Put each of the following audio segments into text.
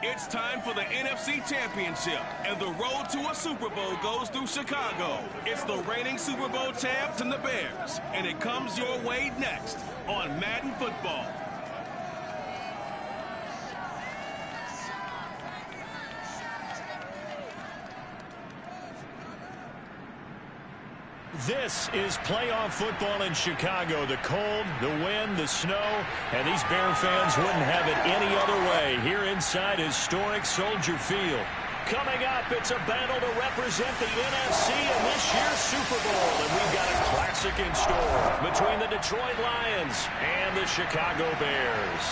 It's time for the NFC Championship, and the road to a Super Bowl goes through Chicago. It's the reigning Super Bowl champs and the Bears, and it comes your way next on Madden Football. This is playoff football in Chicago. The cold, the wind, the snow, and these Bear fans wouldn't have it any other way here inside historic Soldier Field. Coming up, it's a battle to represent the NFC in this year's Super Bowl, and we've got a classic in store between the Detroit Lions and the Chicago Bears.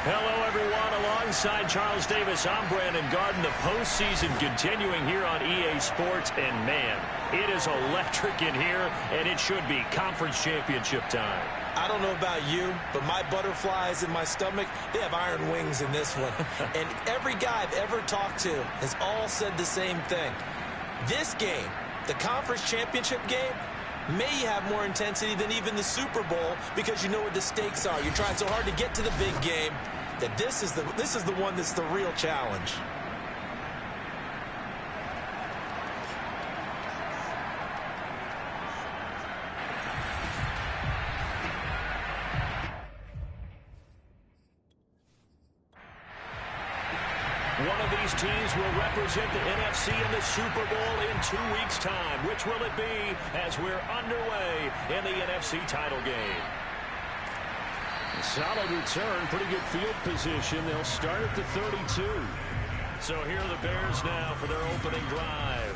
Hello, everyone. Alongside Charles Davis, I'm Brandon Garden. The postseason continuing here on EA Sports. And, man, it is electric in here, and it should be conference championship time. I don't know about you, but my butterflies in my stomach, they have iron wings in this one. And every guy I've ever talked to has all said the same thing. This game, the conference championship game, may have more intensity than even the Super Bowl because you know what the stakes are. You're trying so hard to get to the big game that this is the one that's the real challenge. One of these teams will represent the NFC in the Super Bowl in 2 weeks' time. Which will it be as we're underway in the NFC title game? Solid return, pretty good field position. They'll start at the 32. So here are the Bears now for their opening drive.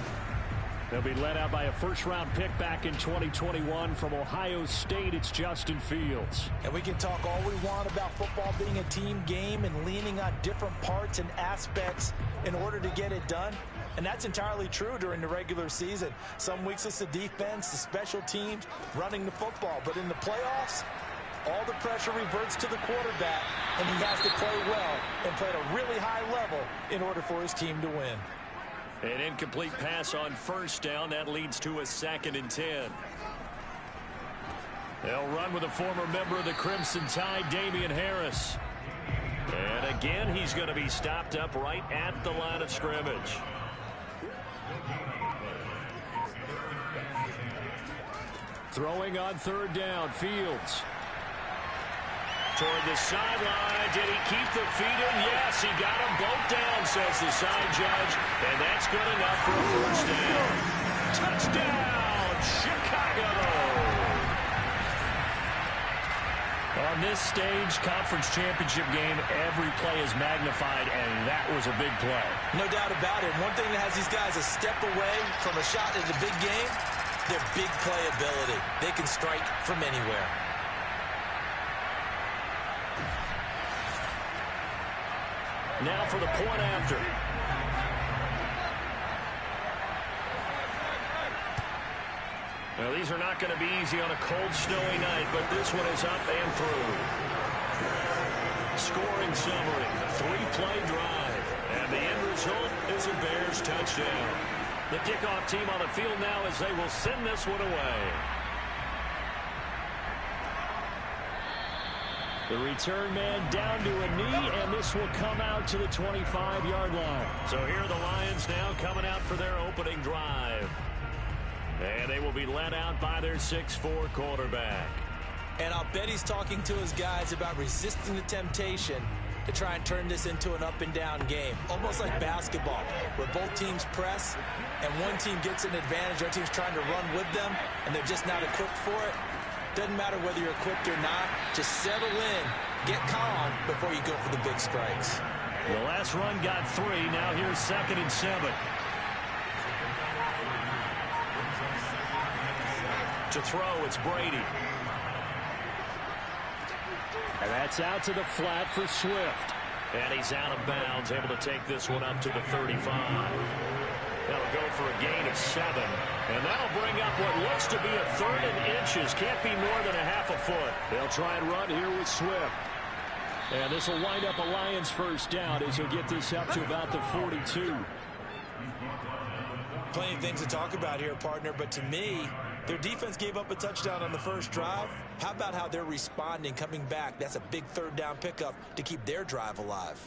They'll be led out by a first-round pick back in 2021 from Ohio State. It's Justin Fields. And we can talk all we want about football being a team game and leaning on different parts and aspects in order to get it done. And that's entirely true during the regular season. Some weeks it's the defense, the special teams, running the football. But in the playoffs, all the pressure reverts to the quarterback, and he has to play well and play at a really high level in order for his team to win. An incomplete pass on first down. That leads to a 2nd and 10. They'll run with a former member of the Crimson Tide, Damian Harris. And again, he's going to be stopped up right at the line of scrimmage. Throwing on 3rd down, Fields. Toward the sideline. Did he keep the feet in? Yes, he got them both down, says the side judge. And that's good enough for a first down. Touchdown, Chicago! On this stage, conference championship game, every play is magnified, and that was a big play. No doubt about it. One thing that has these guys a step away from a shot at the big game, their big play ability. They can strike from anywhere. Now for the point after. Now, these are not going to be easy on a cold, snowy night, but this one is up and through. Scoring summary, 3-play drive, and the end result is a Bears touchdown. The kickoff team on the field now as they will send this one away. The return man down to a knee, and this will come out to the 25-yard line. So here are the Lions now coming out for their opening drive. And they will be led out by their 6'4" quarterback. And I'll bet he's talking to his guys about resisting the temptation to try and turn this into an up-and-down game. Almost like basketball, where both teams press, and one team gets an advantage, the other team's trying to run with them, and they're just not equipped for it. Doesn't matter whether you're equipped or not. Just settle in, get calm before you go for the big strikes. The last run got 3. Now here's 2nd and 7. To throw, it's Brady. And that's out to the flat for Swift. And he's out of bounds, able to take this one up to the 35. That'll go for a gain of 7. And that'll bring up what looks to be a 3rd and inches. Can't be more than a half a foot. They'll try and run here with Swift. And this will wind up a Lions first down as he'll get this up to about the 42. Plenty of things to talk about here, partner, but to me, Their defense gave up a touchdown on the first drive. How about how they're responding, coming back? That's a big third down pickup to keep their drive alive.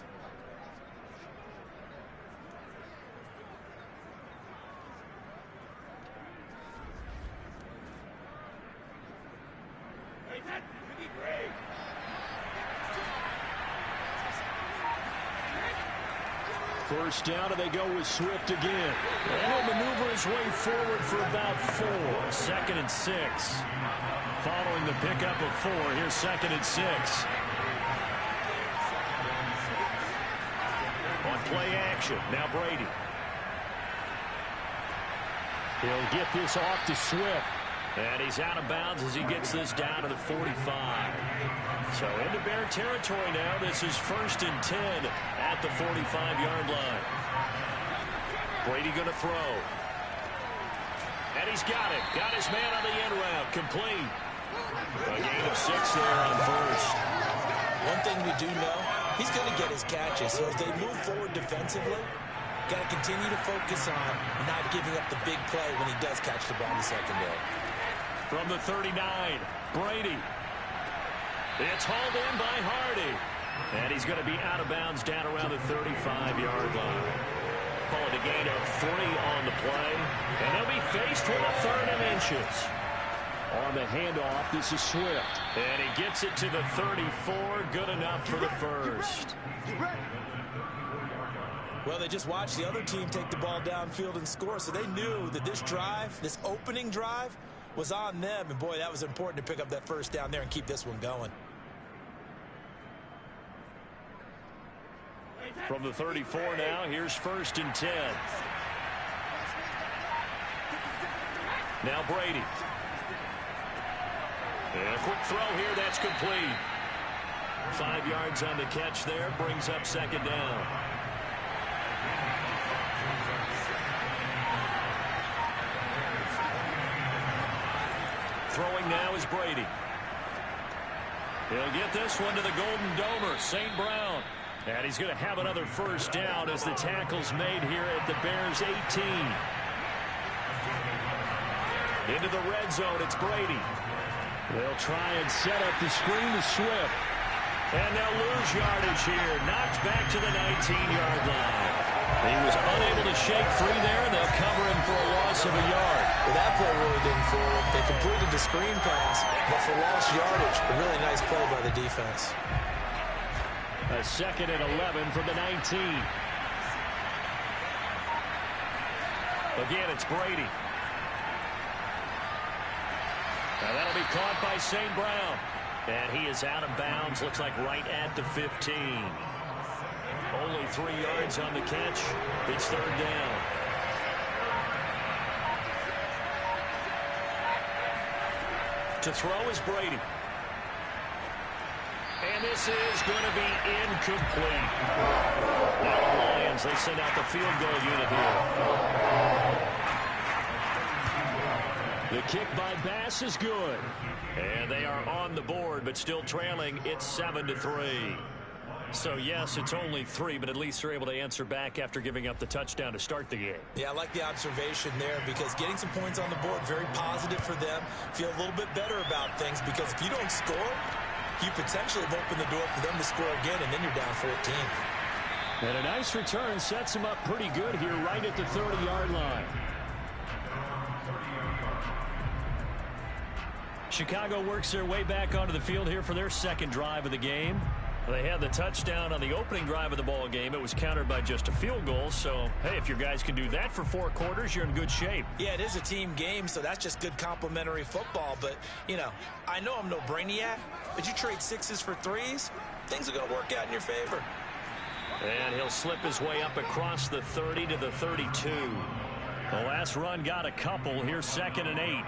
First down, and they go with Swift again. And he'll maneuver his way forward for about 4. 2nd and 6. Following the pickup of 4, here's 2nd and 6. On play action, now Brady. He'll get this off to Swift. And he's out of bounds as he gets this down to the 45. So into Bear territory now. This is 1st and 10 at the 45-yard line. Brady going to throw. And he's got it. Got his man on the end route. Complete. A gain of 6 there on first. One thing we do know, he's going to get his catches. So as they move forward defensively, got to continue to focus on not giving up the big play when he does catch the ball in the secondary. From the 39, Brady. It's hauled in by Hardy. And he's going to be out of bounds down around the 35-yard line. Call it a gain of 3 on the play. And they'll be faced with a 3rd and inches. On the handoff, this is Swift. And he gets it to the 34. Good enough for the first. Well, they just watched the other team take the ball downfield and score, so they knew that this drive, this opening drive, was on them. And, boy, that was important to pick up that first down there and keep this one going. From the 34 now, here's 1st and 10. Now Brady. And a quick throw here, that's complete. 5 yards on the catch there, brings up 2nd down. Throwing now is Brady. He'll get this one to the Golden Domer, St. Brown. And he's going to have another first down as the tackle's made here at the Bears' 18. Into the red zone, it's Brady. They'll try and set up the screen to Swift. And they'll lose yardage here. Knocked back to the 19-yard line. He was unable to shake free there. They'll cover him for a loss of a yard. Well, that play really didn't fool him. They completed the screen pass, but for lost yardage, a really nice play by the defense. A 2nd and 11 from the 19. Again, it's Brady. Now that'll be caught by St. Brown. And he is out of bounds, looks like right at the 15. Only 3 yards on the catch. It's 3rd down. To throw is Brady. And this is going to be incomplete. Now the Lions, they send out the field goal unit here. The kick by Bass is good. And they are on the board, but still trailing. It's 7-3. So, yes, it's only 3, but at least they're able to answer back after giving up the touchdown to start the game. Yeah, I like the observation there because getting some points on the board, very positive for them. Feel a little bit better about things because if you don't score, you potentially have opened the door for them to score again, and then you're down 14. And a nice return sets them up pretty good here right at the 30-yard line. Chicago works their way back onto the field here for their 2nd drive of the game. They had the touchdown on the opening drive of the ball game. It was countered by just a field goal. So, hey, if your guys can do that for 4 quarters, you're in good shape. Yeah, it is a team game, so that's just good complimentary football. But, you know, I know I'm no brainiac, but you trade 6s for 3s, things are going to work out in your favor. And he'll slip his way up across the 30 to the 32. The last run got a couple. Here's 2nd and 8.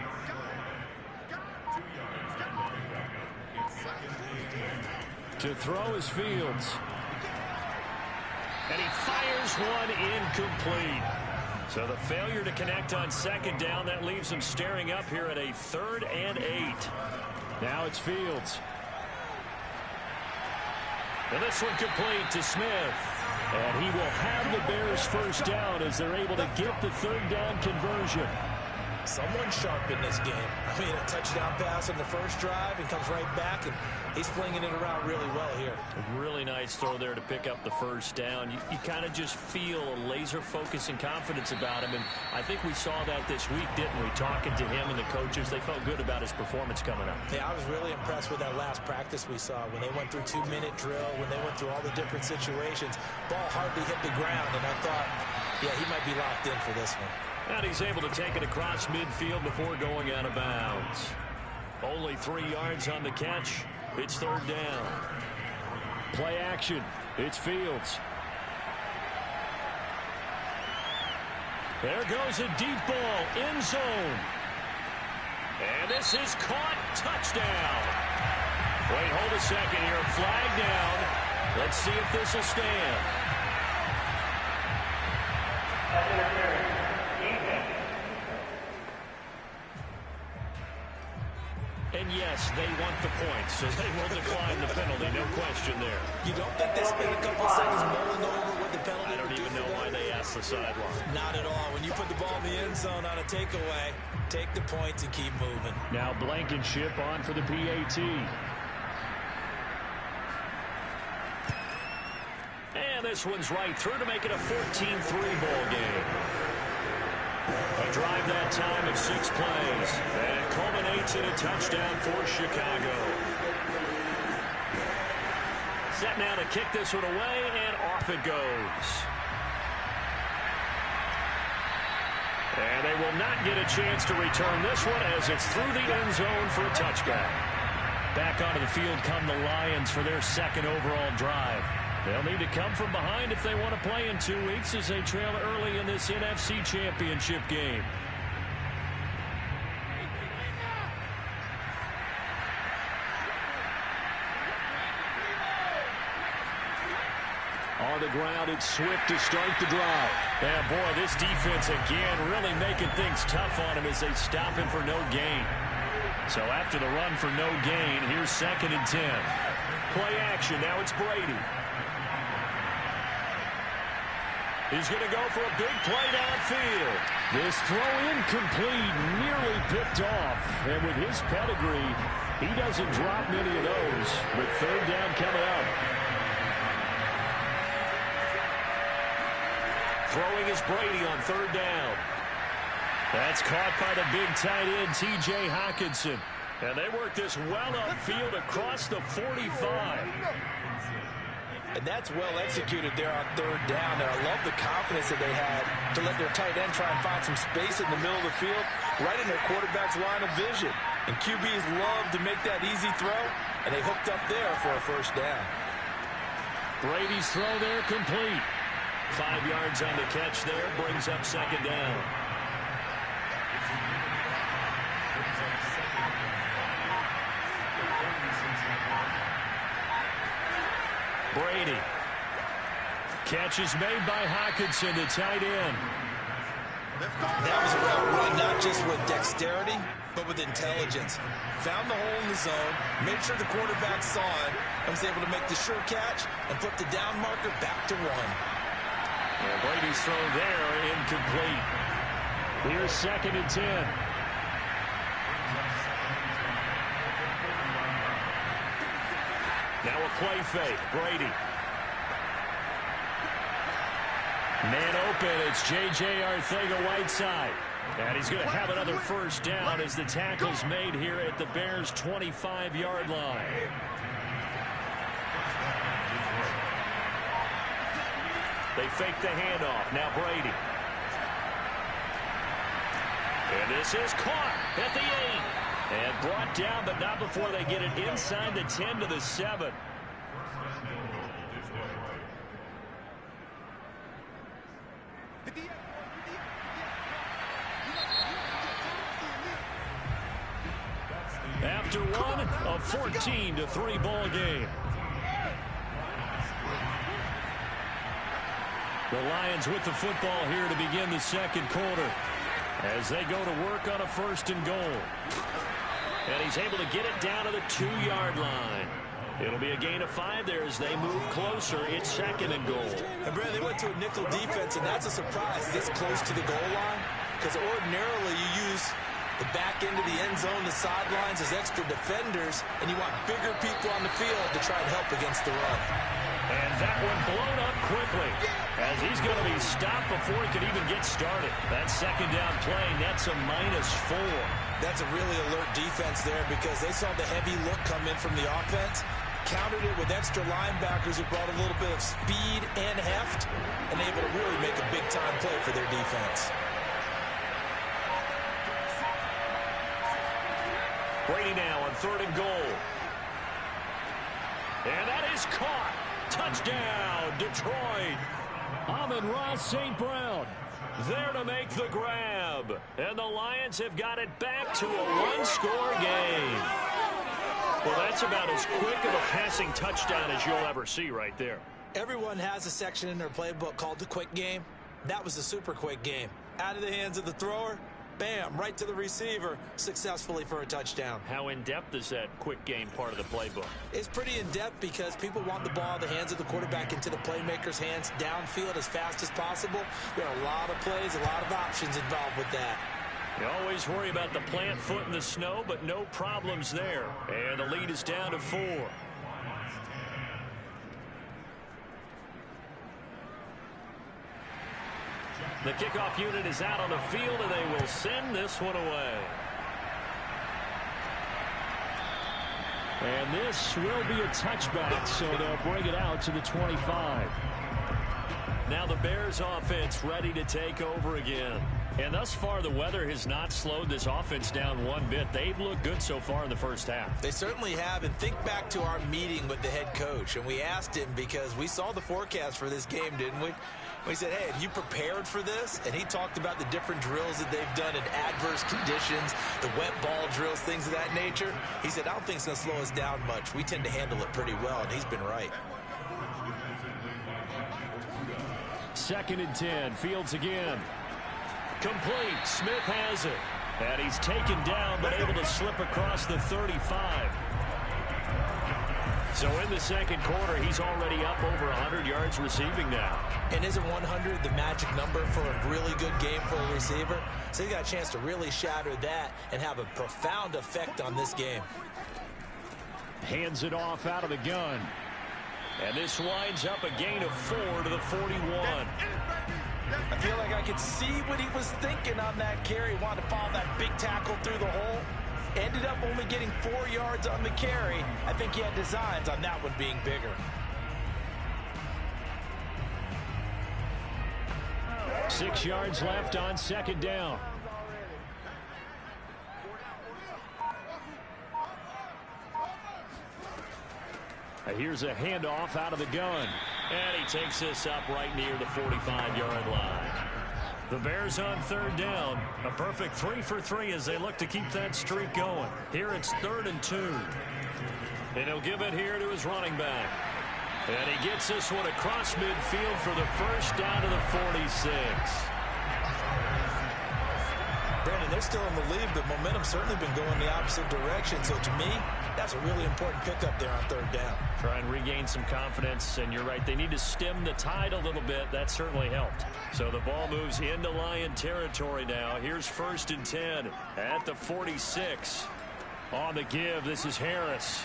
To throw is Fields. And he fires one incomplete. So the failure to connect on 2nd down, that leaves him staring up here at a 3rd and 8. Now it's Fields. And this one complete to Smith. And he will have the Bears first down as they're able to get the 3rd down conversion. Someone sharp in this game. I mean, a touchdown pass on the first drive and comes right back, and he's flinging it around really well here. A really nice throw there to pick up the first down. You kind of just feel a laser focus and confidence about him, and I think we saw that this week, didn't we? Talking to him and the coaches, they felt good about his performance coming up. Yeah, I was really impressed with that last practice we saw when they went through 2-minute drill, when they went through all the different situations. Ball hardly hit the ground, and I thought, yeah, he might be locked in for this one. And he's able to take it across midfield before going out of bounds. Only 3 yards on the catch. It's third down. Play action. It's Fields. There goes a deep ball. End zone. And this is caught. Touchdown. Wait, hold a second here. Flag down. Let's see if this will stand. And yes, they want the points, so they will decline the penalty, no question there. You don't think they spent a couple of seconds mulling over what the penalty I don't even know why they asked the sideline. Not at all. When you put the ball in the end zone on a takeaway, take the points and keep moving. Now Blankenship on for the PAT. And this one's right through to make it a 14-3 ball game. A drive that time of 6 plays. And it culminates in a touchdown for Chicago. Set now to kick this one away, and off it goes. And they will not get a chance to return this one as it's through the end zone for a touchback. Back onto the field come the Lions for their second overall drive. They'll need to come from behind if they want to play in 2 weeks as they trail early in this NFC Championship game. On the ground, it's Swift to start the drive. And boy, this defense again really making things tough on him as they stop him for no gain. So after the run for no gain, here's 2nd and 10. Play action, now it's Brady. He's going to go for a big play downfield. This throw incomplete, nearly picked off. And with his pedigree, he doesn't drop many of those. But third down coming up. Throwing is Brady on third down. That's caught by the big tight end, T.J. Hockenson. And they work this well upfield across the 45. And that's well executed there on third down. And I love the confidence that they had to let their tight end try and find some space in the middle of the field, right in their quarterback's line of vision. And QBs love to make that easy throw, and they hooked up there for a first down. Brady's throw there complete. 5 yards on the catch there, brings up second down. Brady. Catch is made by Hockenson, the tight end. That was a well run, not just with dexterity, but with intelligence. Found the hole in the zone, made sure the quarterback saw it, and was able to make the sure catch and flip the down marker back to 1. And Brady's throw there incomplete. Here's 2nd and 10. Now a play fake. Brady. Man open. It's J.J. Arcega-Whiteside. And he's going to have another first down as the tackle's made here at the Bears' 25-yard line. They fake the handoff. Now Brady. And this is caught at the 8. And brought down, but not before they get it inside the 10 to the 7. After one, a 14-3 ball game. The Lions with the football here to begin the second quarter as they go to work on a 1st and goal. And he's able to get it down to the 2-yard line. It'll be a gain of 5 there as they move closer. It's 2nd and goal. And Brad, they went to a nickel defense, and that's a surprise this close to the goal line. because ordinarily you use the back end of the end zone, the sidelines as extra defenders, and you want bigger people on the field to try and help against the run. And that one blown up quickly as he's going to be stopped before he can even get started. That second down play, that's a -4. That's a really alert defense there because they saw the heavy look come in from the offense, countered it with extra linebackers who brought a little bit of speed and heft, and able to really make a big-time play for their defense. Brady now on 3rd and goal. And that is caught. Touchdown, Detroit. Amon-Ra St. Brown there to make the grab. And the Lions have got it back to a one-score game. Well, that's about as quick of a passing touchdown as you'll ever see right there. Everyone has a section in their playbook called the quick game. That was a super quick game. Out of the hands of the thrower, bam, right to the receiver, successfully for a touchdown. How in-depth is that quick game part of the playbook? It's pretty in-depth because people want the ball out of the hands of the quarterback into the playmaker's hands downfield as fast as possible. There are a lot of plays, a lot of options involved with that. You always worry about the plant foot in the snow, but no problems there. And the lead is down to 4. The kickoff unit is out on the field, and they will send this one away. And this will be a touchback, so they'll bring it out to the 25. Now the Bears offense ready to take over again. And thus far, the weather has not slowed this offense down one bit. They've looked good so far in the first half. They certainly have. And think back to our meeting with the head coach. And we asked him because we saw the forecast for this game, didn't we? We said, hey, have you prepared for this? And he talked about the different drills that they've done in adverse conditions, the wet ball drills, things of that nature. He said, I don't think it's going to slow us down much. We tend to handle it pretty well, and he's been right. 2nd and 10. Fields again. Complete. Smith has it. And he's taken down, but able to slip across the 35. So in the second quarter, he's already up over 100 yards receiving now. And isn't 100 the magic number for a really good game for a receiver? So he got a chance to really shatter that and have a profound effect on this game. Hands it off out of the gun. And this winds up a gain of 4 to the 41. I feel like I could see what he was thinking on that carry. Wanted to follow that big tackle through the hole. Ended up only getting 4 yards on the carry. I think he had designs on that one being bigger. Six yards left on 2nd down. Here's a handoff out of the gun. And he takes this up right near the 45-yard line. The Bears on 3rd down. A perfect 3 for 3 as they look to keep that streak going. Here it's 3rd and 2. And he'll give it here to his running back. And he gets this one across midfield for the first down to the 46. Brandon, they're still in the lead, but momentum's certainly been going the opposite direction. So to me, that's a really important pickup there on 3rd down. Try and regain some confidence, and you're right, they need to stem the tide a little bit. That certainly helped. So the ball moves into Lion territory now. Here's 1st and 10 at the 46. On the give, this is Harris.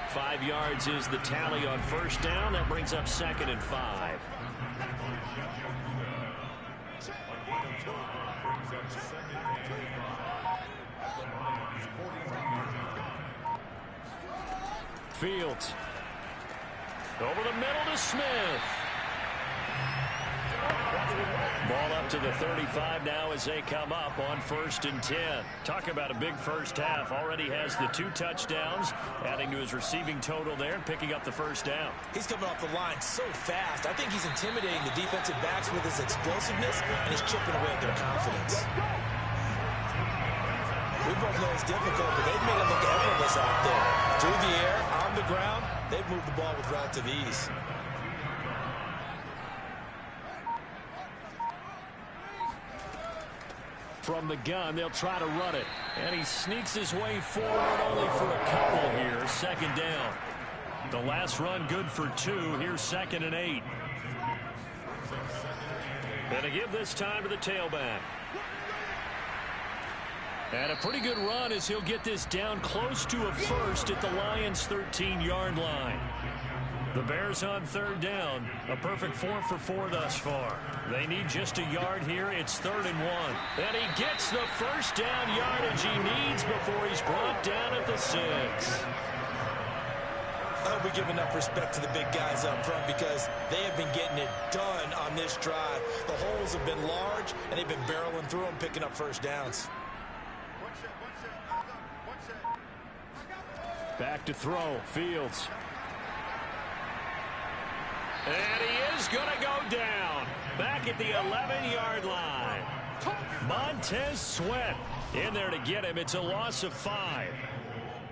5 yards is the tally on 1st down. That brings up 2nd and 5. Fields. Over the middle to Smith. Ball up to the 35 now as they come up on 1st and 10. Talk about a big first half. Already has the 2 touchdowns, adding to his receiving total there and picking up the 1st down. He's coming off the line so fast. I think he's intimidating the defensive backs with his explosiveness, and he's chipping away at their confidence. We both know it's difficult, but they've made it look effortless out there. Through the air, on the ground, they've moved the ball with relative ease. From the gun, they'll try to run it. And he sneaks his way forward only for a couple here. 2nd down. The last run good for 2. Here's 2nd and 8. And to give this time to the tailback. And a pretty good run as he'll get this down close to a first at the Lions' 13-yard line. The Bears on third down. A perfect 4 for 4 thus far. They need just a yard here. It's 3rd and 1. And he gets the first down yardage he needs before he's brought down at the 6. I hope we give enough respect to the big guys up front because they have been getting it done on this drive. The holes have been large, and they've been barreling through them, picking up first downs. Back to throw. Fields. And he is going to go down. Back at the 11-yard line. Montez Sweat in there to get him. It's a loss of 5.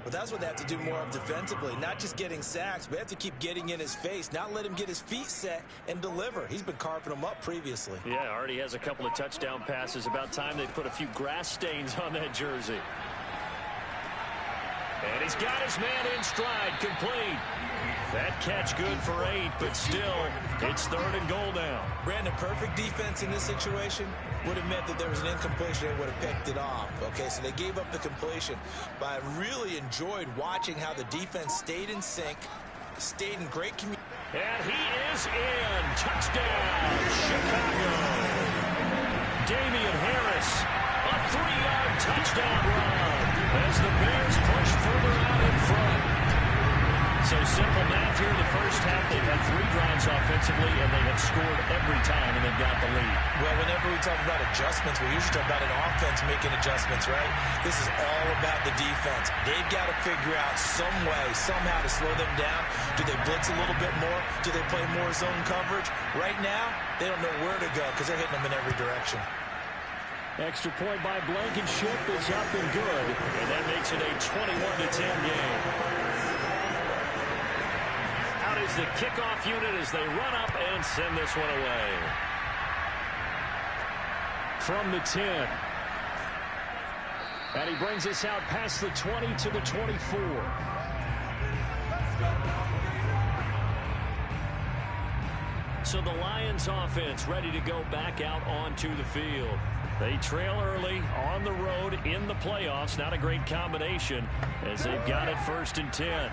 But that's what they have to do more of defensively. Not just getting sacks, but they have to keep getting in his face. Not let him get his feet set and deliver. He's been carving them up previously. Yeah, already has a couple of touchdown passes. About time they put a few grass stains on that jersey. And he's got his man in stride, complete. That catch good for 8, but still, it's 3rd and goal now. Brandon, perfect defense in this situation would have meant that there was an incompletion. They would have picked it off. Okay, so they gave up the completion. But I really enjoyed watching how the defense stayed in sync, stayed in great communication. And he is in. Touchdown, Chicago. Damian Harris, a 3-yard touchdown run as the Bears push further out in front. So simple math here in the first half. They've had 3 drives offensively, and they have scored every time, and they've got the lead. Well, whenever we talk about adjustments, we usually talk about an offense making adjustments, right? This is all about the defense. They've got to figure out some way, somehow to slow them down. Do they blitz a little bit more? Do they play more zone coverage? Right now, they don't know where to go because they're hitting them in every direction. Extra point by Blankenship is up and good. And that makes it a 21-10 game. Out is the kickoff unit as they run up and send this one away. From the 10. And he brings us out past the 20 to the 24. So the Lions offense ready to go back out onto the field. They trail early on the road in the playoffs. Not a great combination as they've got it 1st and 10.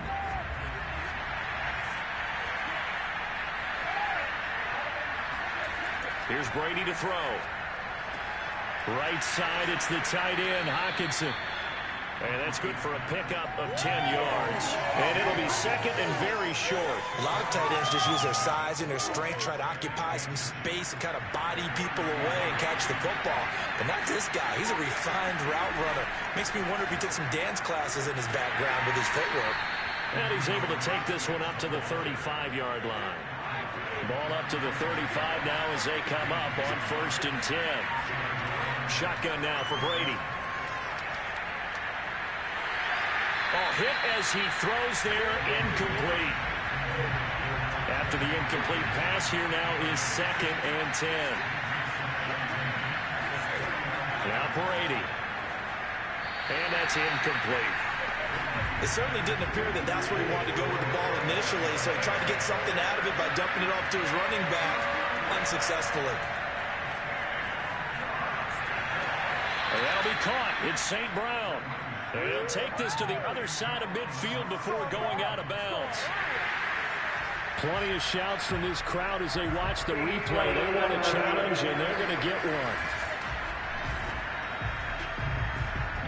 Here's Brady to throw. Right side, it's the tight end, Hockenson. And that's good for a pickup of 10 yards. And it'll be 2nd and very short. A lot of tight ends just use their size and their strength, try to occupy some space and kind of body people away and catch the football. But not this guy. He's a refined route runner. Makes me wonder if he took some dance classes in his background with his footwork. And he's able to take this one up to the 35-yard line. Ball up to the 35 now as they come up on 1st and 10. Shotgun now for Brady. Hit as he throws there, incomplete. After the incomplete pass, here now is 2nd and 10. Now Brady. And that's incomplete. It certainly didn't appear that that's where he wanted to go with the ball initially, so he tried to get something out of it by dumping it off to his running back unsuccessfully. And that'll be caught. It's St. Brown. And he'll take this to the other side of midfield before going out of bounds. Plenty of shouts from this crowd as they watch the replay. They want a challenge, and they're going to get one.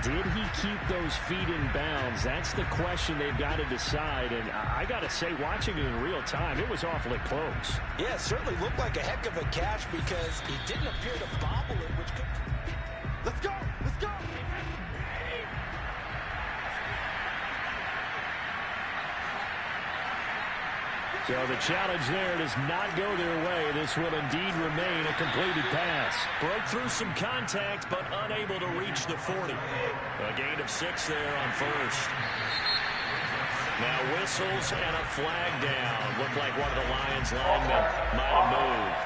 Did he keep those feet in bounds? That's the question they've got to decide. And I got to say, watching it in real time, it was awfully close. Yeah, it certainly looked like a heck of a catch because he didn't appear to bobble it, which could... Let's go! Let's go! So the challenge there does not go their way. This will indeed remain a completed pass. Broke through some contact, but unable to reach the 40. A gain of 6 there on 1st. Now whistles and a flag down. Looked like one of the Lions linemen might have moved.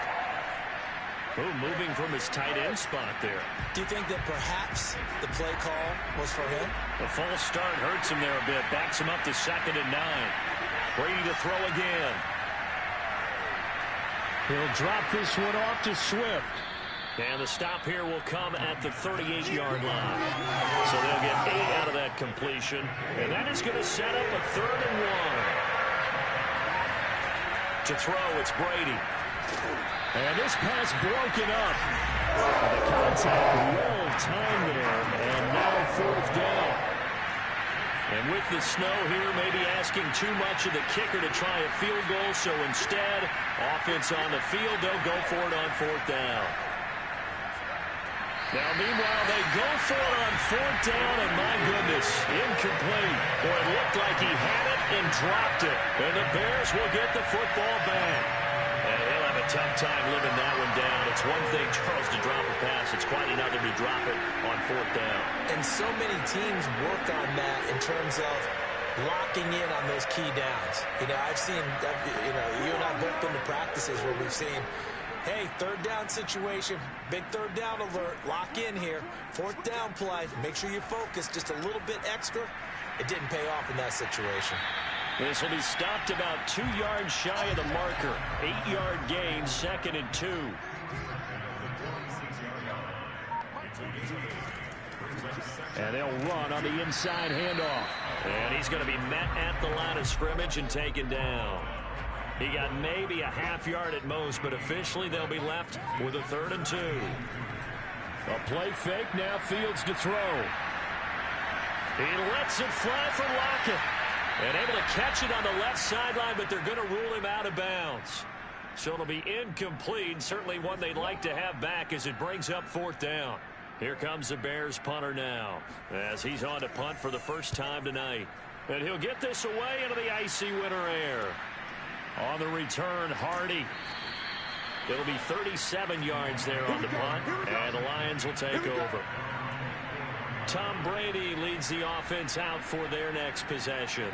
Oh, moving from his tight end spot there. Do you think that perhaps the play call was for him? The false start hurts him there a bit. Backs him up to 2nd and 9. Brady to throw again. He'll drop this one off to Swift. And the stop here will come at the 38-yard line. So they'll get 8 out of that completion. And that is going to set up a 3rd and 1. To throw, it's Brady. And this pass broken up. The contact well timed there. And now 4th down. And with the snow here, maybe asking too much of the kicker to try a field goal. So instead, offense on the field, they'll go for it on 4th down. Now, meanwhile, they go for it on 4th down, and my goodness, incomplete. Boy, it looked like he had it and dropped it. And the Bears will get the football back. And he'll have a tough time living that one down. It's one thing, Charles, to drop a pass. It's quite another to drop it on 4th down. And so many teams work on that in terms of locking in on those key downs. I've seen, you and I both been to practices where we've seen, hey, 3rd down situation, big 3rd down alert, lock in here, 4th down play, make sure you focus just a little bit extra. It didn't pay off in that situation. This will be stopped about 2 yards shy of the marker. 8-yard gain, 2nd and 2. And they'll run on the inside handoff. And he's going to be met at the line of scrimmage and taken down. He got maybe a half yard at most, but officially they'll be left with a 3rd and 2. A play fake, now Fields to throw. He lets it fly for Lockett. And able to catch it on the left sideline, but they're going to rule him out of bounds. So it'll be incomplete, certainly one they'd like to have back as it brings up 4th down. Here comes the Bears punter now as he's on to punt for the first time tonight. And he'll get this away into the icy winter air. On the return, Hardy. It'll be 37 yards there on the punt, and the Lions will take over. Tom Brady leads the offense out for their next possession.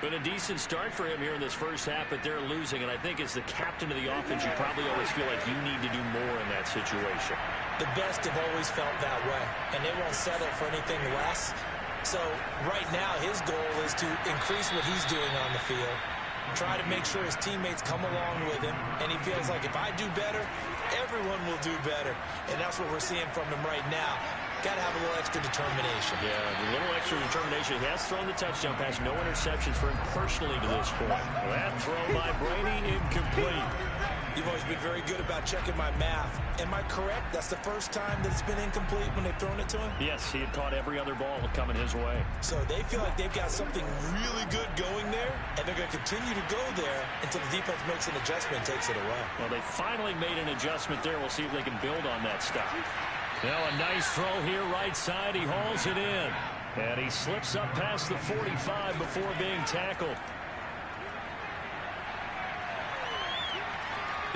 Been a decent start for him here in this first half, but they're losing. And I think as the captain of the offense, you probably always feel like you need to do more in that situation. The best have always felt that way, and they won't settle for anything less. So right now, his goal is to increase what he's doing on the field, try to make sure his teammates come along with him, and he feels like if I do better, everyone will do better. And that's what we're seeing from him right now. Got to have a little extra determination. Yeah, a little extra determination. He has thrown the touchdown pass. No interceptions for him personally to this point. That throw by Brady, incomplete. You've always been very good about checking my math. Am I correct? That's the first time that it's been incomplete when they've thrown it to him? Yes, he had caught every other ball coming his way. So they feel like they've got something really good going there, and they're going to continue to go there until the defense makes an adjustment and takes it away. Well, they finally made an adjustment there. We'll see if they can build on that stop. Now a nice throw here right side. He hauls it in. And he slips up past the 45 before being tackled.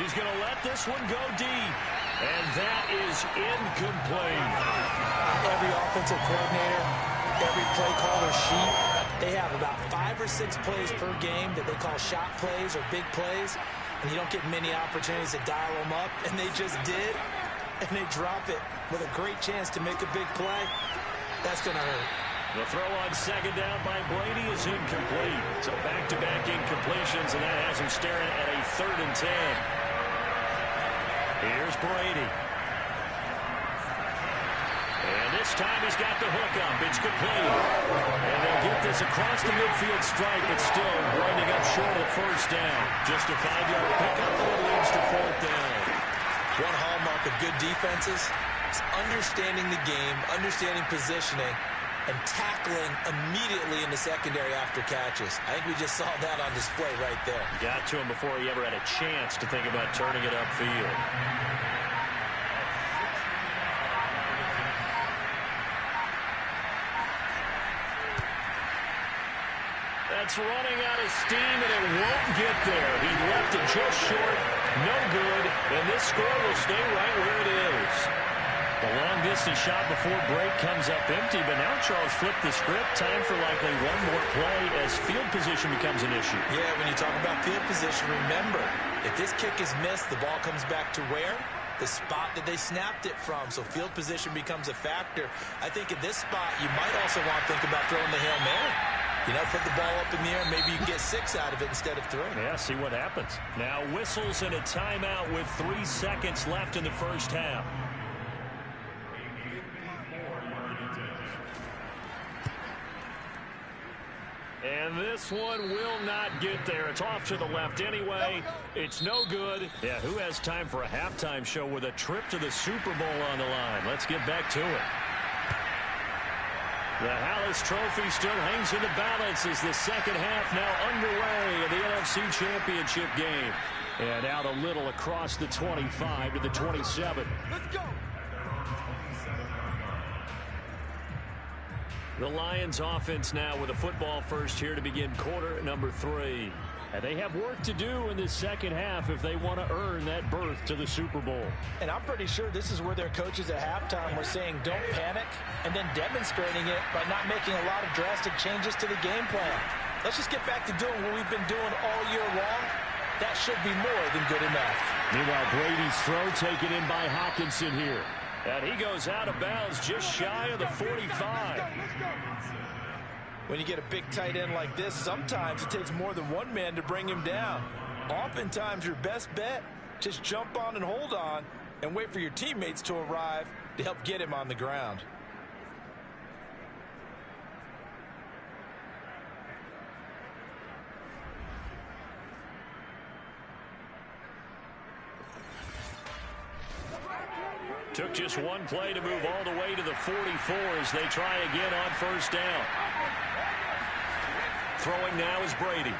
He's going to let this one go deep. And that is incomplete. Every offensive coordinator, every play caller sheet, they have about 5 or 6 plays per game that they call shot plays or big plays. And you don't get many opportunities to dial them up. And they just did. And they drop it with a great chance to make a big play. That's going to hurt. The throw on 2nd down by Brady is incomplete. So back-to-back incompletions, and that has him staring at a 3rd and 10. Here's Brady. And this time he's got the hook up. It's complete. And they'll get this across the midfield stripe, but still winding up short of the first down. Just a 5-yard pickup that leads to 4th down. One hallmark of good defenses is understanding the game, understanding positioning, and tackling immediately in the secondary after catches. I think we just saw that on display right there. Got to him before he ever had a chance to think about turning it upfield. That's running out of steam, and it won't get there. He left it just short. No good, and this score will stay right where it is. The long-distance shot before break comes up empty, but now Charles flipped the script. Time for likely one more play as field position becomes an issue. Yeah, when you talk about field position, remember, if this kick is missed, the ball comes back to where? The spot that they snapped it from, so field position becomes a factor. I think at this spot, you might also want to think about throwing the Hail Mary. You know, put the ball up in the air, maybe you can get 6 out of it instead of 3. Yeah, see what happens. Now whistles and a timeout with 3 seconds left in the first half. And this one will not get there. It's off to the left anyway. It's no good. Yeah, who has time for a halftime show with a trip to the Super Bowl on the line? Let's get back to it. The Hallis Trophy still hangs in the balance as the second half now underway in the NFC Championship game. And out a little across the 25 to the 27. Let's go. The Lions offense now with a football first here to begin quarter number 3. And they have work to do in this second half if they want to earn that berth to the Super Bowl. And I'm pretty sure this is where their coaches at halftime were saying don't panic and then demonstrating it by not making a lot of drastic changes to the game plan. Let's just get back to doing what we've been doing all year long. That should be more than good enough. Meanwhile, Brady's throw taken in by Hawkinson here. And he goes out of bounds just shy of the 45. When you get a big tight end like this, sometimes it takes more than one man to bring him down. Oftentimes, your best bet, just jump on and hold on and wait for your teammates to arrive to help get him on the ground. Took just one play to move all the way to the 44 as they try again on first down. Throwing now is Brady.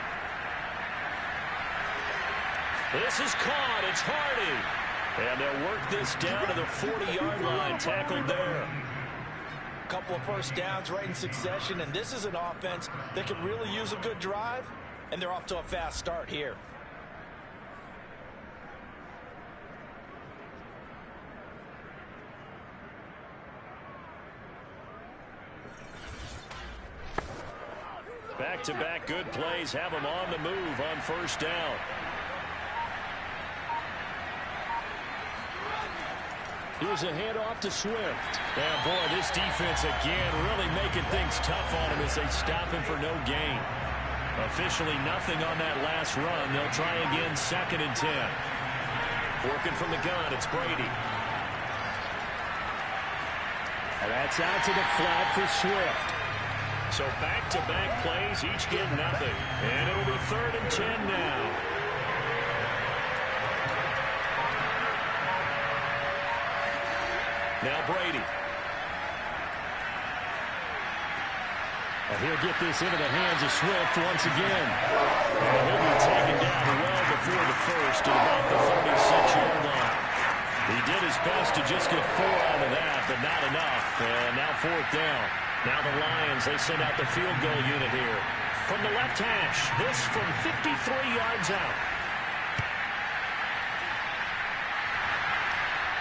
This is caught. It's Hardy. And they'll work this down to the 40-yard line. Tackled there. Couple of first downs right in succession, and this is an offense that could really use a good drive, and they're off to a fast start here. Back-to-back good plays have them on the move on first down. Here's a handoff to Swift. And boy, this defense again really making things tough on him as they stop him for no gain. Officially nothing on that last run. They'll try again 2nd and 10. Working from the gun, it's Brady. And that's out to the flat for Swift. So back-to-back plays, each get nothing. And it'll be 3rd and 10 now. Now Brady. And he'll get this into the hands of Swift once again. And he'll be taken down well before the first at about the 36-yard line. He did his best to just get 4 out of that, but not enough. And now 4th down. Now the Lions, they send out the field goal unit here. From the left hash, this from 53 yards out.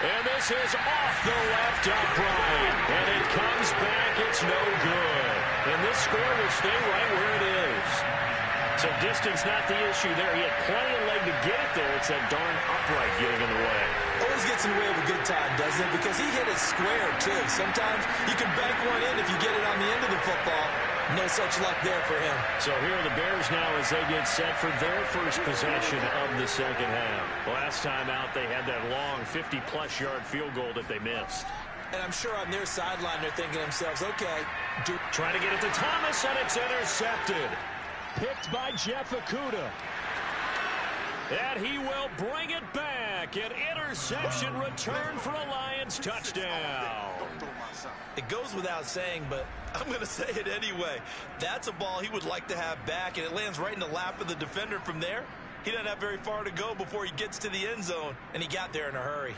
And this is off the left upright. And it comes back, it's no good. And this score will stay right where it is. So distance not the issue there. He had plenty of leg to get it there. It's that darn upright getting in the way. Always gets in the way of a good time, doesn't it? Because he hit it square, too. Sometimes you can bank one in if you get it on the end of the football. No such luck there for him. So here are the Bears now as they get set for their first possession of the second half. Last time out, they had that long 50-plus yard field goal that they missed. And I'm sure on their sideline they're thinking to themselves, okay. Trying to get it to Thomas, and it's intercepted. Picked by Jeff Okudah. And he will bring it back. An interception return for a Lions touchdown. It goes without saying, but I'm going to say it anyway. That's a ball he would like to have back, and it lands right in the lap of the defender from there. He doesn't have very far to go before he gets to the end zone, and he got there in a hurry.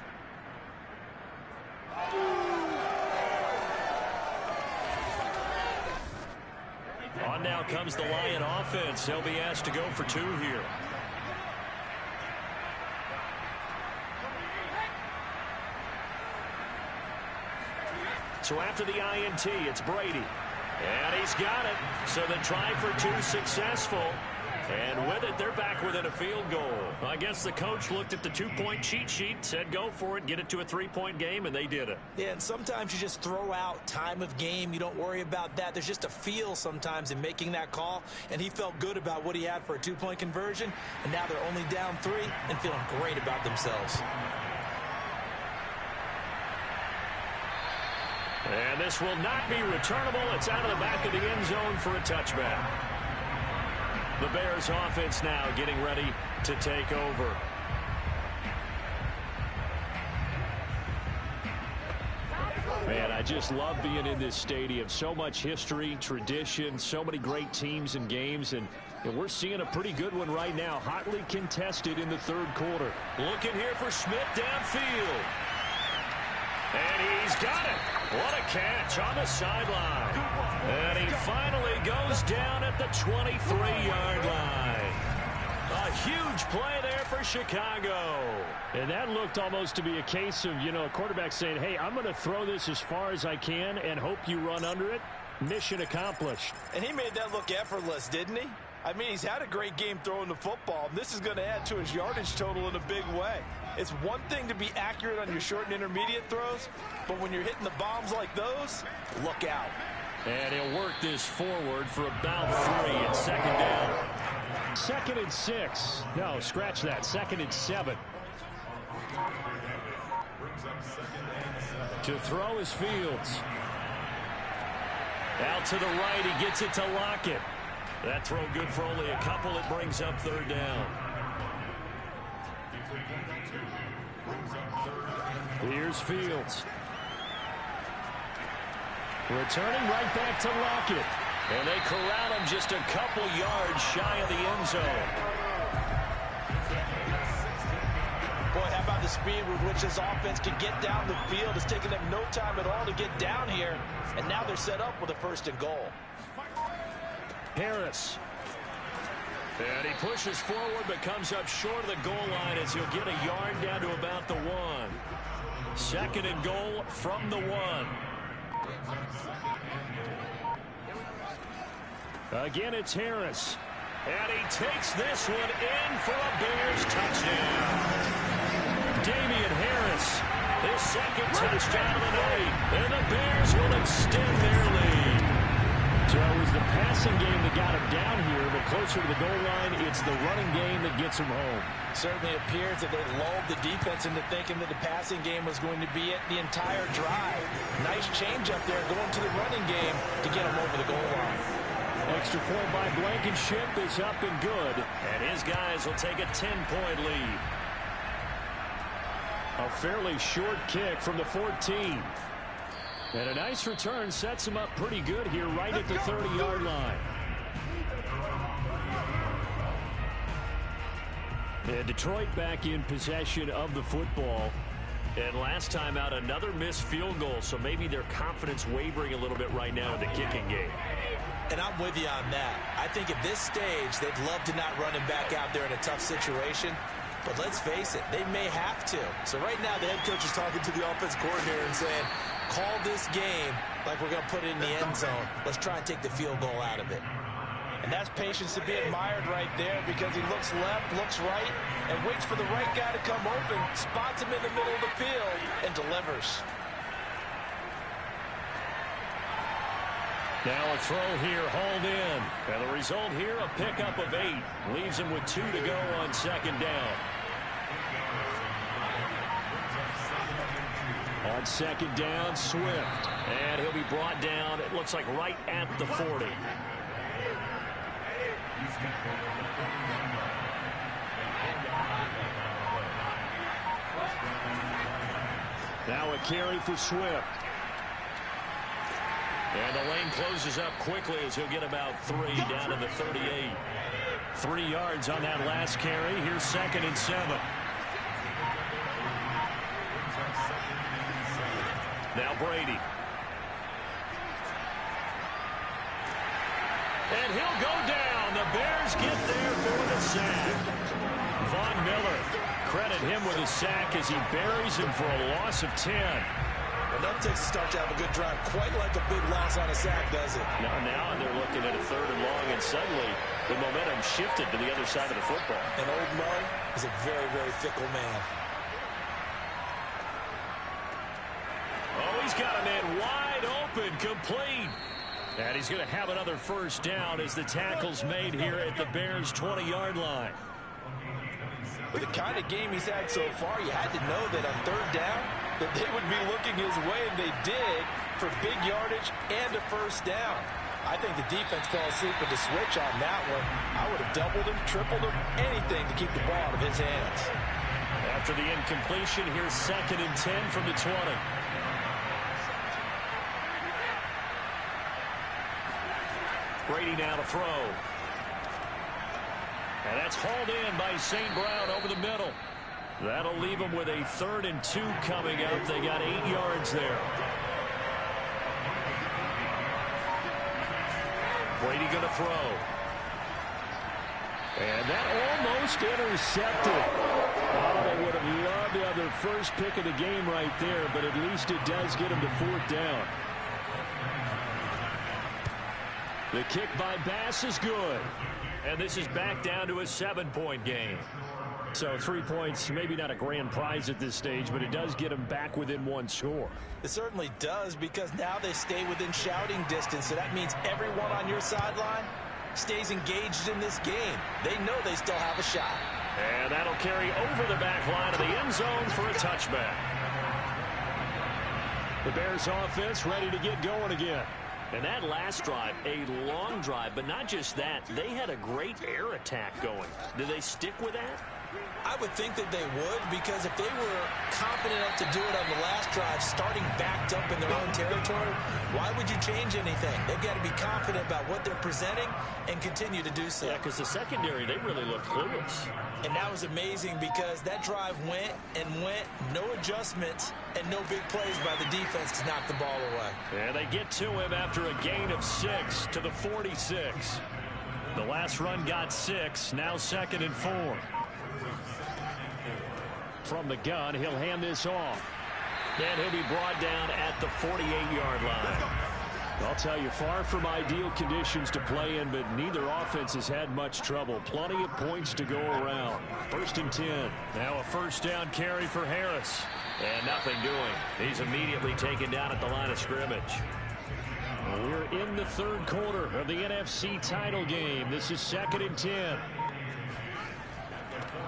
On now comes the Lion offense. They'll be asked to go for 2 here. So after the INT, it's Brady. And he's got it. So the try for 2 successful. And with it, they're back within a field goal. I guess the coach looked at the two-point cheat sheet, said go for it, get it to a three-point game, and they did it. Yeah, and sometimes you just throw out time of game. You don't worry about that. There's just a feel sometimes in making that call, and he felt good about what he had for a two-point conversion, and now they're only down 3 and feeling great about themselves. And this will not be returnable. It's out of the back of the end zone for a touchback. The Bears offense now getting ready to take over. Man, I just love being in this stadium. So much history, tradition, so many great teams and games, and we're seeing a pretty good one right now. Hotly contested in the third quarter. Looking here for Schmidt downfield. And he's got it. What a catch on the sideline. And he finally goes down at the 23-yard line. A huge play there for Chicago. And that looked almost to be a case of, a quarterback saying, hey, I'm going to throw this as far as I can and hope you run under it. Mission accomplished. And he made that look effortless, didn't he? I mean, he's had a great game throwing the football. This is going to add to his yardage total in a big way. It's one thing to be accurate on your short and intermediate throws, but when you're hitting the bombs like those, look out. And he'll work this forward for about 3 and second down. 2nd and 6. No, scratch that. 2nd and 7. To throw is Fields. Out to the right, he gets it to Lockett. That throw good for only a couple. It brings up 3rd down. Here's Fields. Returning right back to Lockett. And they corral him just a couple yards shy of the end zone. Boy, how about the speed with which this offense can get down the field? It's taken them no time at all to get down here. And now they're set up with a 1st and goal. Harris. And he pushes forward but comes up short of the goal line as he'll get a yard down to about the 1. 2nd and goal from the 1. Again, it's Harris. And he takes this one in for a Bears touchdown. Damian Harris, his 2nd touchdown of the night. And the Bears will extend their lead. So it was the passing game that got him down here, but closer to the goal line, it's the running game that gets him home. Certainly appears that they lulled the defense into thinking that the passing game was going to be it the entire drive. Nice change up there going to the running game to get him over the goal line. Extra point by Blankenship is up and good. And his guys will take a 10-point lead. A fairly short kick from the 14. And a nice return sets him up pretty good here right at the 30-yard line. And Detroit back in possession of the football. And last time out, another missed field goal, so maybe their confidence wavering a little bit right now in the kicking game. And I'm with you on that. I think at this stage, they'd love to not run him back out there in a tough situation. But let's face it, they may have to. So right now, the head coach is talking to the offense coordinator and saying, call this game like we're going to put it in the end zone. Let's try and take the field goal out of it. And that's patience to be admired right there because he looks left, looks right, and waits for the right guy to come open, spots him in the middle of the field, and delivers. Now a throw here, hauled in. And the result here, a pickup of 8. Leaves him with 2 to go on 2nd down. On 2nd down, Swift. And he'll be brought down, it looks like right at the 40. Now a carry for Swift. And the lane closes up quickly as he'll get about 3 down to the 38. 3 yards on that last carry. Here's 2nd and 7. Now Brady. And he'll go down. The Bears get there for the sack. Von Miller, credit him with a sack as he buries him for a loss of 10. Enough takes to start to have a good drive, quite like a big loss on a sack, does it? Now they're looking at a 3rd and long, and suddenly the momentum shifted to the other side of the football. And old Mo is a very, very fickle man. Oh, he's got a man wide open, complete. And he's going to have another first down as the tackle's made here at the Bears' 20-yard line. With the kind of game he's had so far, you had to know that on 3rd down, that they would be looking his way, and they did, for big yardage and a first down. I think the defense fell asleep with the switch on that one. I would have doubled him, tripled him, anything to keep the ball out of his hands. After the incompletion, here's 2nd and 10 from the 20. Brady now to throw. And that's hauled in by St. Brown over the middle. That'll leave them with a 3rd and 2 coming up. They got 8 yards there. Brady going to throw. And that almost intercepted. Oh, they would have loved to have their first pick of the game right there, but at least it does get them to 4th down. The kick by Bass is good. And this is back down to a 7-point game. So 3 points, maybe not a grand prize at this stage, but it does get them back within 1 score. It certainly does, because now they stay within shouting distance. So that means everyone on your sideline stays engaged in this game. They know they still have a shot. And that'll carry over the back line of the end zone for a touchback. The Bears offense ready to get going again. And that last drive, a long drive, but not just that. They had a great air attack going. Did they stick with that? I would think that they would, because if they were confident enough to do it on the last drive, starting backed up in their own territory, why would you change anything? They've got to be confident about what they're presenting and continue to do so. Yeah, because the secondary, they really looked clueless. And that was amazing, because that drive went and went, no adjustments, and no big plays by the defense to knock the ball away. And they get to him after a gain of 6 to the 46. The last run got 6, now 2nd and 4. From the gun, he'll hand this off. And he'll be brought down at the 48-yard line. I'll tell you, far from ideal conditions to play in, but neither offense has had much trouble. Plenty of points to go around. 1st and 10. Now a first down carry for Harris. And nothing doing. He's immediately taken down at the line of scrimmage. We're in the 3rd quarter of the NFC title game. This is 2nd and 10.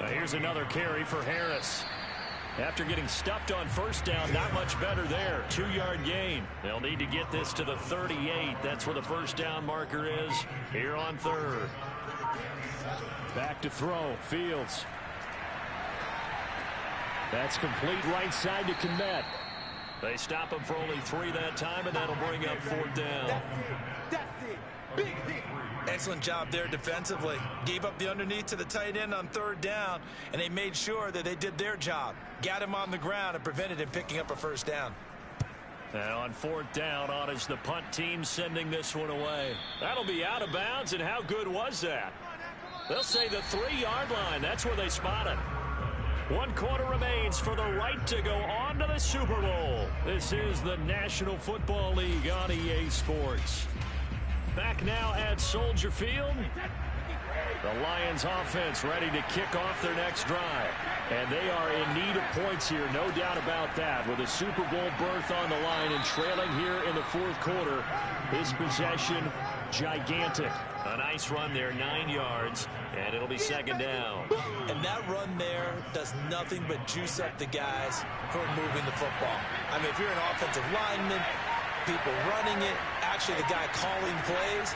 Here's another carry for Harris. After getting stuffed on first down, not much better there. 2-yard gain. They'll need to get this to the 38. That's where the first down marker is here on 3rd. Back to throw. Fields. That's complete right side to Kmet. They stop him for only 3 that time, and that'll bring up 4th down. That's it. Big hit. Excellent job there defensively. Gave up the underneath to the tight end on 3rd down, and they made sure that they did their job. Got him on the ground and prevented him picking up a first down. And on 4th down, on is the punt team sending this one away. That'll be out of bounds, and how good was that? They'll say the 3-yard line. That's where they spot it. 1 quarter remains for the right to go on to the Super Bowl. This is the National Football League on EA Sports. Back now at Soldier Field. The Lions offense ready to kick off their next drive. And they are in need of points here, no doubt about that. With a Super Bowl berth on the line and trailing here in the 4th quarter. This possession, gigantic. A nice run there, 9 yards, and it'll be 2nd down. And that run there does nothing but juice up the guys who are moving the football. I mean, if you're an offensive lineman, people running it, actually the guy calling plays,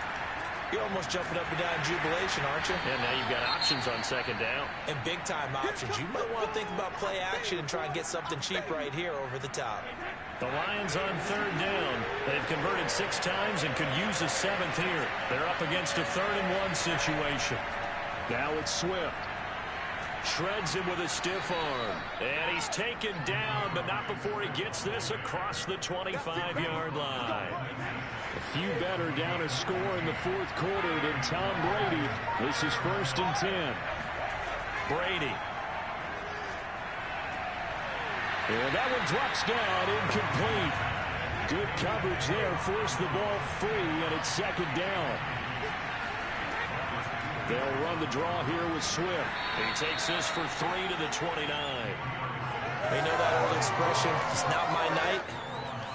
you're almost jumping up and down in jubilation, aren't you? And now you've got options on 2nd down. And big-time options. You might want to think about play action and try and get something cheap right here over the top. The Lions on 3rd down. They've converted 6 times and could use a 7th here. They're up against a 3rd and 1 situation. Now it's Swift. Shreds him with a stiff arm. And he's taken down, but not before he gets this across the 25-yard line. A few better down a score in the 4th quarter than Tom Brady. This is 1st and 10. And that one drops down, incomplete. Good coverage there, forced the ball free, and it's second down. They'll run the draw here with Swift. He takes this for 3 to the 29. They know that old expression, it's not my night.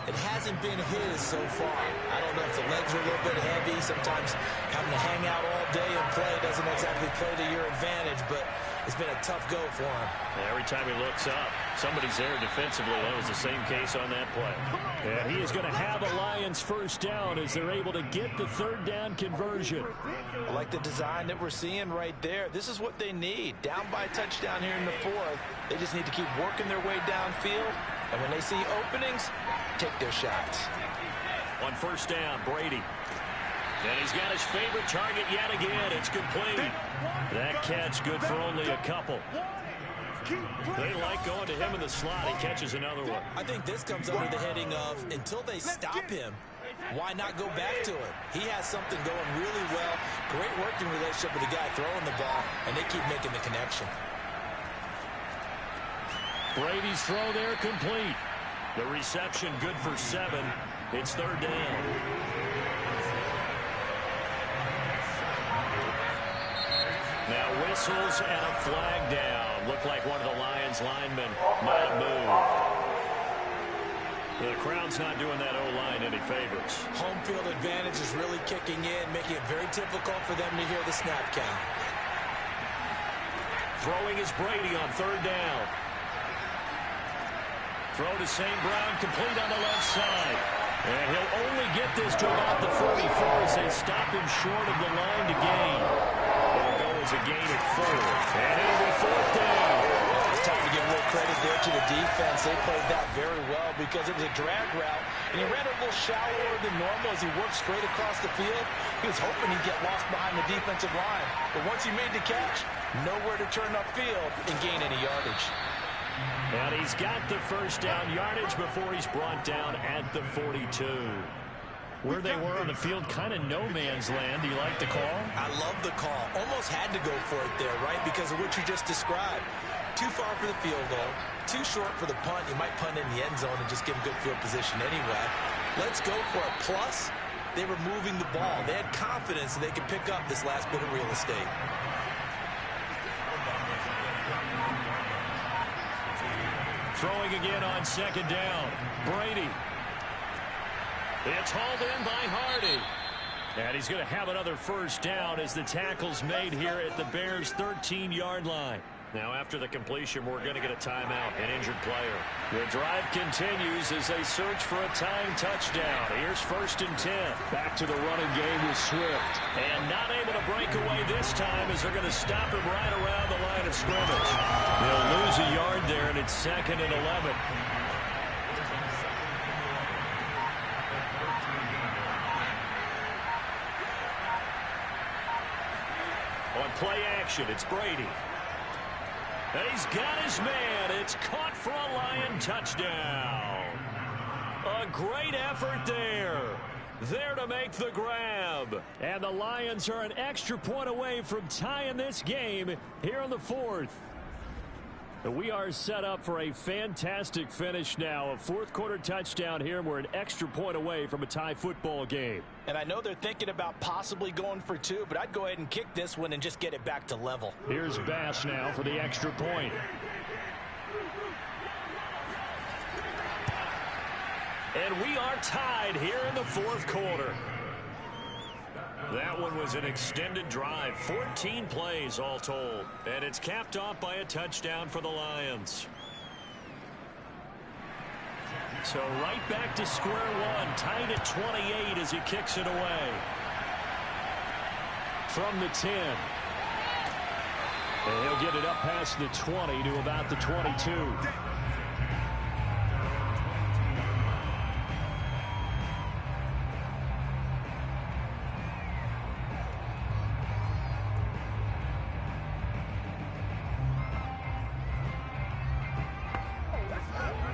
It hasn't been his so far. I don't know if the legs are a little bit heavy. Sometimes having to hang out all day and play doesn't exactly play to your advantage, but it's been a tough go for him. Every time he looks up, somebody's there defensively. That was the same case on that play. And he is going to have a Lions first down as they're able to get the third down conversion. I like the design that we're seeing right there. This is what they need. Down by a touchdown here in the fourth. They just need to keep working their way downfield. And when they see openings, take their shots. On first down, Brady. And he's got his favorite target yet again. It's complete. That catch good for only a couple. They like going to him in the slot. He catches another one. I think this comes under the heading of until they stop him, why not go back to it? He has something going really well. Great working relationship with the guy throwing the ball, and they keep making the connection. Brady's throw there complete. The reception good for 7. It's third down. Now whistles and a flag down. Looked like one of the Lions linemen might have moved. The crowd's not doing that O-line any favors. Home field advantage is really kicking in, making it very difficult for them to hear the snap count. Throwing is Brady on third down. Throw to St. Brown, complete on the left side. And he'll only get this to about the 44 as they stop him short of the line to gain. It'll go as a gain of 4. And it'll be fourth down. It's time to give a little credit there to the defense. They played that very well because it was a drag route. And he ran a little shallower than normal as he worked straight across the field. He was hoping he'd get lost behind the defensive line. But once he made the catch, nowhere to turn upfield and gain any yardage. And he's got the first down yardage before he's brought down at the 42. Where they were on the field, kind of no man's land. Do you like the call? I love the call. Almost had to go for it there, right? Because of what you just described. Too far for the field goal. Too short for the punt. You might punt in the end zone and just give him good field position anyway. Let's go for it. Plus, they were moving the ball. They had confidence that they could pick up this last bit of real estate. Throwing again on second down. Brady. It's hauled in by Hardy. And he's going to have another first down as the tackle's made here at the Bears' 13-yard line. Now, after the completion, we're going to get a timeout, an injured player. The drive continues as they search for a tying touchdown. Here's first and 10. Back to the running game with Swift. And not able to break away this time as they're going to stop him right around the line of scrimmage. They'll lose a yard there, and it's second and 11. On play action, it's Brady. And he's got his man. It's caught for a Lion touchdown. A great effort there. There to make the grab. And the Lions are an extra point away from tying this game here in the fourth. We are set up for a fantastic finish now. A fourth-quarter touchdown here, and we're an extra point away from a tie football game. And I know they're thinking about possibly going for 2, but I'd go ahead and kick this one and just get it back to level. Here's Bass now for the extra point. And we are tied here in the fourth quarter. That one was an extended drive, 14 plays all told. And it's capped off by a touchdown for the Lions. So right back to square one, tied at 28 as he kicks it away. From the 10. And he'll get it up past the 20 to about the 22.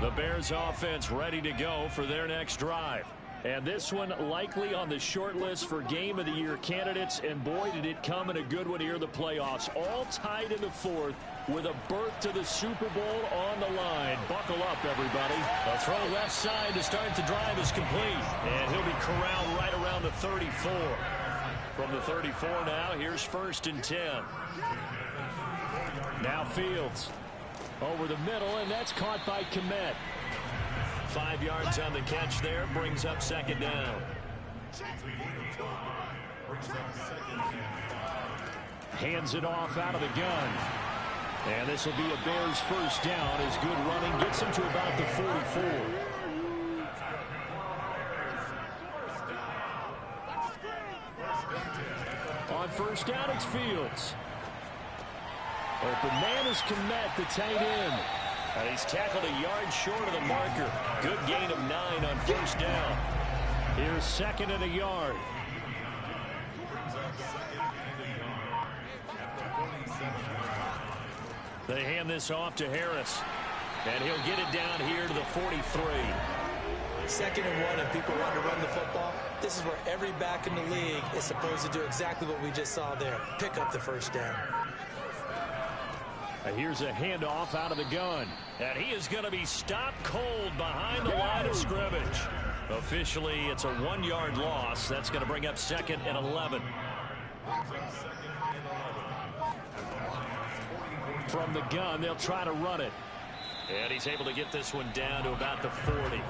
The Bears offense ready to go for their next drive. And this one likely on the short list for Game of the Year candidates. And boy, did it come in a good one here in the playoffs. All tied in the fourth with a berth to the Super Bowl on the line. Buckle up, everybody. A throw left side to start the drive is complete. And he'll be corralled right around the 34. From the 34 now, here's 1st and 10. Now Fields over the middle, and that's caught by Kmet. 5 yards on the catch there, brings up 2nd down. Hands it off out of the gun. And this will be a Bears 1st down as good running gets him to about the 44. On 1st down, it's Fields. Open man is Kmet, the tight end. And he's tackled a yard short of the marker. Good gain of 9 on 1st down. Here's 2nd and a yard. They hand this off to Harris. And he'll get it down here to the 43. 2nd and 1, and people want to run the football. This is where every back in the league is supposed to do exactly what we just saw there. Pick up the 1st down. Here's a handoff out of the gun. And he is going to be stopped cold behind the line of scrimmage. Officially, it's a 1-yard loss. That's going to bring up 2nd and 11. From the gun, they'll try to run it. And he's able to get this one down to about the 40.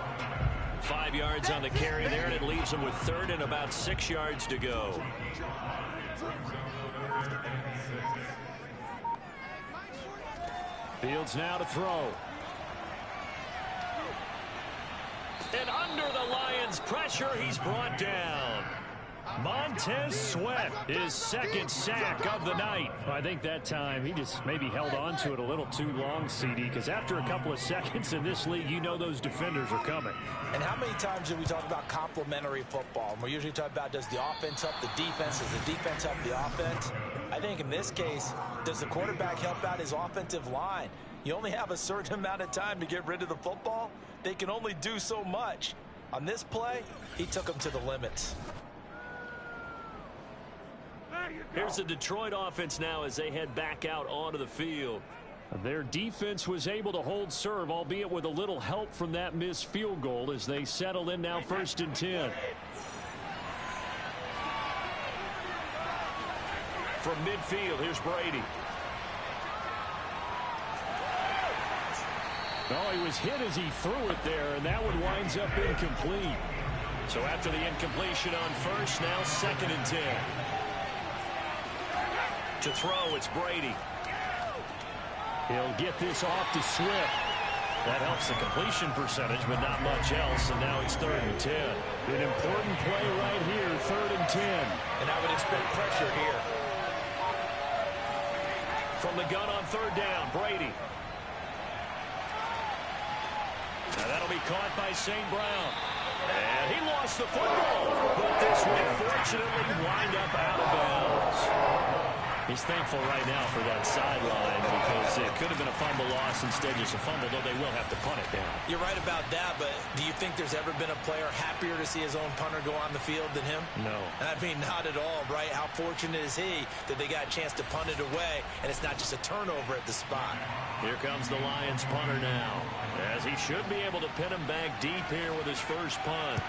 5 yards on the carry there, and it leaves him with 3rd and about 6 yards to go. Fields now to throw. And under the Lions' pressure, he's brought down. Montez Sweat, his 2nd sack of the night. I think that time he just maybe held on to it a little too long, CD, because after a couple of seconds in this league, you know those defenders are coming. And how many times do we talk about complementary football? We usually talk about, does the offense help the defense? Does the defense help the offense? I think in this case, does the quarterback help out his offensive line? You only have a certain amount of time to get rid of the football. They can only do so much. On this play, he took them to the limits. Here's the Detroit offense now as they head back out onto the field. Their defense was able to hold serve, albeit with a little help from that missed field goal as they settle in now 1st and 10. From midfield, here's Brady. Oh, he was hit as he threw it there, and that one winds up incomplete. So after the incompletion on 1st, now 2nd and 10. To throw, it's Brady. He'll get this off to Swift. That helps the completion percentage, but not much else, and now it's 3rd and 10. An important play right here, 3rd and 10. And I would expect pressure here. From the gun on 3rd down, Brady. Now that'll be caught by St. Brown. And he lost the football, but this will fortunately wind up out of bounds. He's thankful right now for that sideline because it could have been a fumble loss, instead just a fumble, though they will have to punt it down. You're right about that, but do you think there's ever been a player happier to see his own punter go on the field than him? No. I mean, not at all, right? How fortunate is he that they got a chance to punt it away, and it's not just a turnover at the spot. Here comes the Lions punter now, as he should be able to pin him back deep here with his first punt.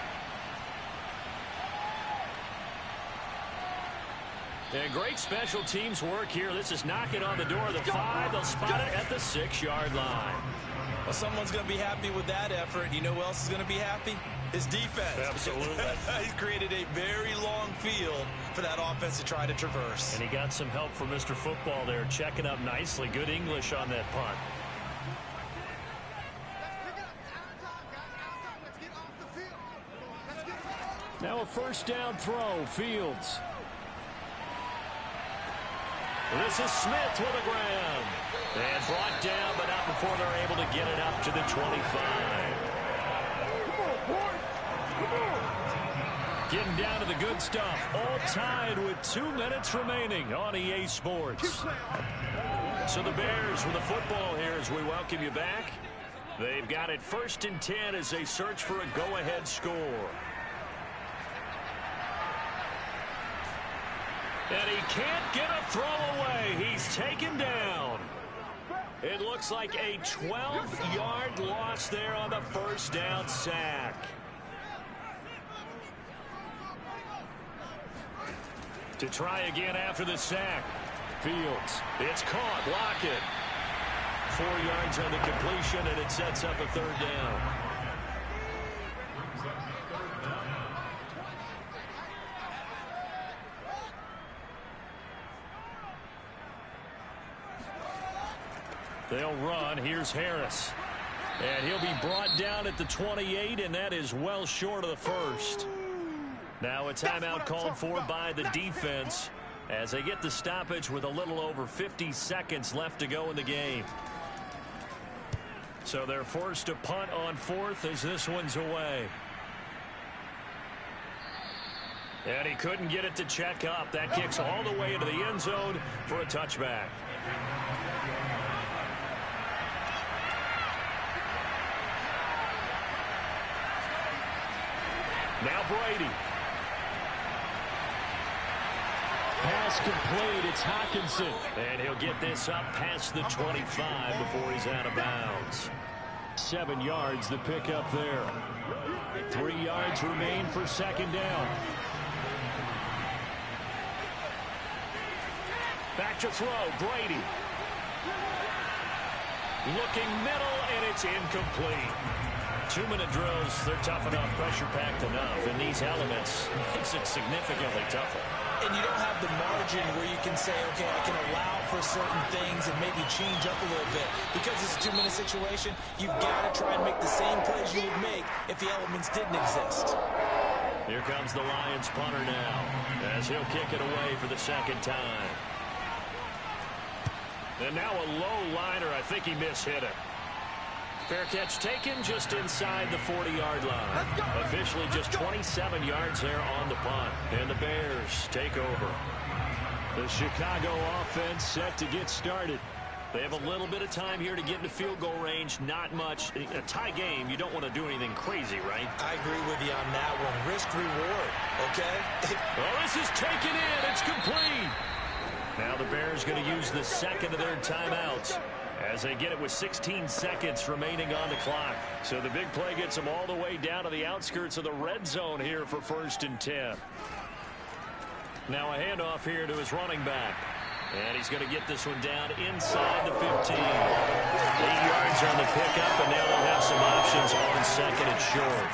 And great special teams work here. This is knocking on the door of the 5. They'll spot it at the 6-yard line. Well, someone's going to be happy with that effort. You know who else is going to be happy? His defense. Absolutely. He's created a very long field for that offense to try to traverse. And he got some help from Mr. Football there, checking up nicely. Good English on that punt. Now a 1st down throw, Fields. This is Smith with the ground. And brought down, but not before they're able to get it up to the 25. Getting down to the good stuff. All tied with 2 minutes remaining on EA Sports. So the Bears with the football here as we welcome you back. They've got it 1st and 10 as they search for a go-ahead score. And he can't get a throw away. He's taken down. It looks like a 12-yard loss there on the first down sack. To try again after the sack. Fields. It's caught. Block it. 4 yards on the completion, and it sets up a third down. They'll run. Here's Harris. And he'll be brought down at the 28, and that is well short of the first. Now a timeout called for by the defense as they get the stoppage with a little over 50 seconds left to go in the game. So they're forced to punt on fourth as this one's away. And he couldn't get it to check up. That kicks all the way into the end zone for a touchback. Now Brady. Pass complete. It's Hockenson. And he'll get this up past the 25 before he's out of bounds. 7 yards the pickup there. 3 yards remain for second down. Back to throw. Brady. Looking middle, and it's incomplete. 2-minute drills, they're tough enough, pressure-packed enough. In these elements, makes it significantly tougher. And you don't have the margin where you can say, okay, I can allow for certain things and maybe change up a little bit. Because it's a 2-minute situation, you've got to try and make the same plays you would make if the elements didn't exist. Here comes the Lions punter now, as he'll kick it away for the second time. And now a low liner. I think he mishit it. Fair catch taken just inside the 40-yard line. Officially just 27 yards there on the punt. And the Bears take over. The Chicago offense set to get started. They have a little bit of time here to get into field goal range. Not much. A tie game, you don't want to do anything crazy, right? I agree with you on that one. Risk-reward, okay? Oh, this is taken in. It's complete. Now the Bears going to use the second of their timeouts as they get it with 16 seconds remaining on the clock. So the big play gets them all the way down to the outskirts of the red zone here for 1st and 10. Now a handoff here to his running back. And he's going to get this one down inside the 15. 8 yards on the pickup, and now they'll have some options on second and short.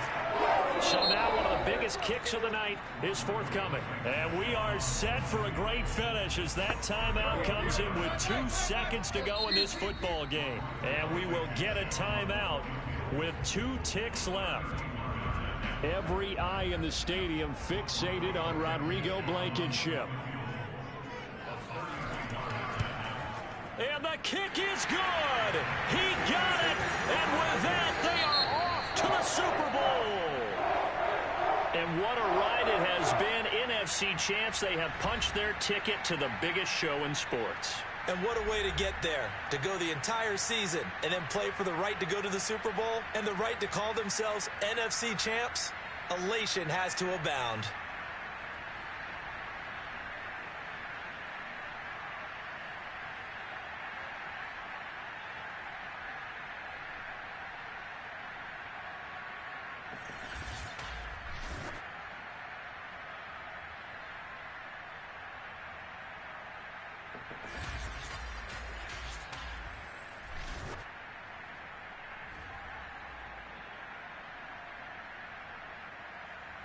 So now one of the biggest kicks of the night is forthcoming. And we are set for a great finish as that timeout comes in with 2 seconds to go in this football game. And we will get a timeout with 2 ticks left. Every eye in the stadium fixated on Rodrigo Blankenship. And the kick is good. He got it. And with that, they are off to the Super Bowl. And what a ride it has been. NFC champs, they have punched their ticket to the biggest show in sports. And what a way to get there, to go the entire season and then play for the right to go to the Super Bowl and the right to call themselves NFC champs. Elation has to abound.